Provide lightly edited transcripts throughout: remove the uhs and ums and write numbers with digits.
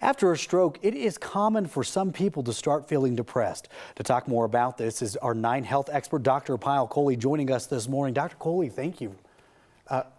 After a stroke, it is common for some people to start feeling depressed. To talk more about this is our 9 health expert, Dr. Kohli, joining us this morning. Dr. Kohli, thank you.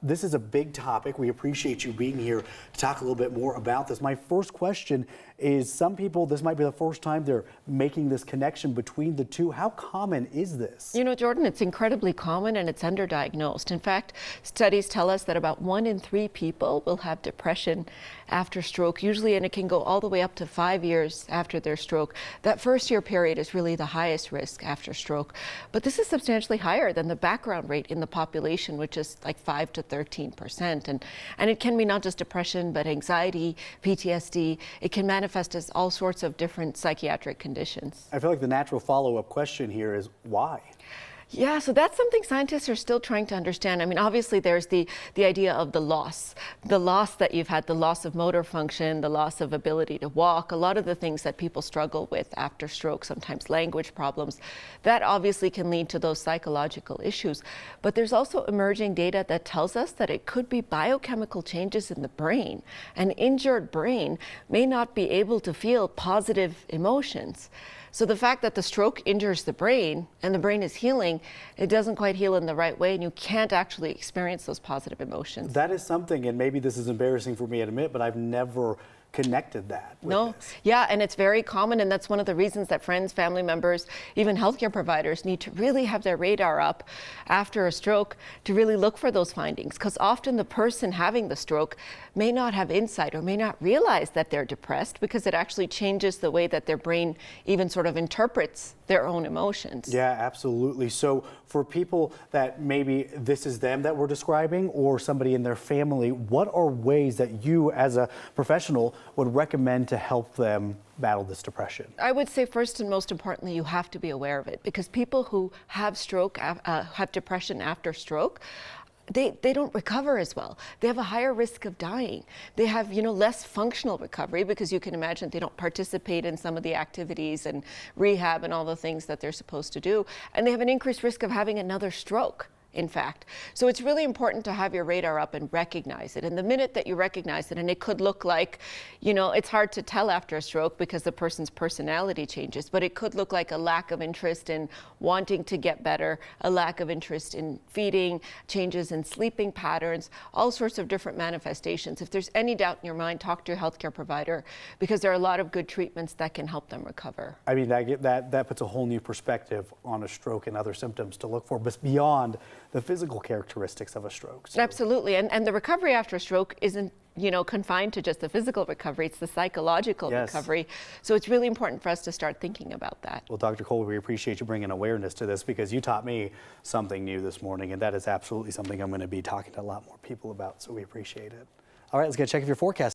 This is a big topic. We appreciate you being here to talk a little bit more about this. My first question is, some people, this might be the first time they're making this connection between the two. How common is this? You know, Jordan, it's incredibly common and it's underdiagnosed. In fact, studies tell us that about 1 in 3 people will have depression after stroke, usually, and it can go all the way up to 5 years after their stroke. That first year period is really the highest risk after stroke. But this is substantially higher than the background rate in the population, which is like 5 to 13%. And it can be not just depression, but anxiety, PTSD. It can manifest as all sorts of different psychiatric conditions. I feel like the natural follow-up question here is why? Yeah, so that's something scientists are still trying to understand. I mean, obviously there's the idea of the loss that you've had, the loss of motor function, the loss of ability to walk, a lot of the things that people struggle with after stroke, sometimes language problems. That obviously can lead to those psychological issues. But there's also emerging data that tells us that it could be biochemical changes in the brain. An injured brain may not be able to feel positive emotions. So the fact that the stroke injures the brain and the brain is healing, it doesn't quite heal in the right way, and you can't actually experience those positive emotions. That is something, and maybe this is embarrassing for me to admit, but I've never connected that with this. Yeah, and it's very common, and that's one of the reasons that friends, family members, even healthcare providers need to really have their radar up after a stroke to really look for those findings, because often the person having the stroke may not have insight or may not realize that they're depressed, because it actually changes the way that their brain even sort of interprets their own emotions. Yeah, absolutely. So for people that maybe this is them that we're describing, or somebody in their family, what are ways that you as a professional would recommend to help them battle this depression? I would say first and most importantly, you have to be aware of it, because people who have stroke, have depression after stroke, they don't recover as well. They have a higher risk of dying. They have, less functional recovery, because you can imagine they don't participate in some of the activities and rehab and all the things that they're supposed to do. And they have an increased risk of having another stroke, in fact. So it's really important to have your radar up and recognize it. And the minute that you recognize it, and it could look like, it's hard to tell after a stroke because the person's personality changes, but it could look like a lack of interest in wanting to get better, a lack of interest in feeding, changes in sleeping patterns, all sorts of different manifestations. If there's any doubt in your mind, talk to your healthcare provider, because there are a lot of good treatments that can help them recover. I mean, that puts a whole new perspective on a stroke and other symptoms to look for, but beyond the physical characteristics of a stroke. So. Absolutely, and the recovery after a stroke isn't confined to just the physical recovery, it's the psychological recovery. So it's really important for us to start thinking about that. Well, Dr. Kohli, we appreciate you bringing awareness to this, because you taught me something new this morning, and that is absolutely something I'm going to be talking to a lot more people about, so we appreciate it. All right, let's get a check of your forecast.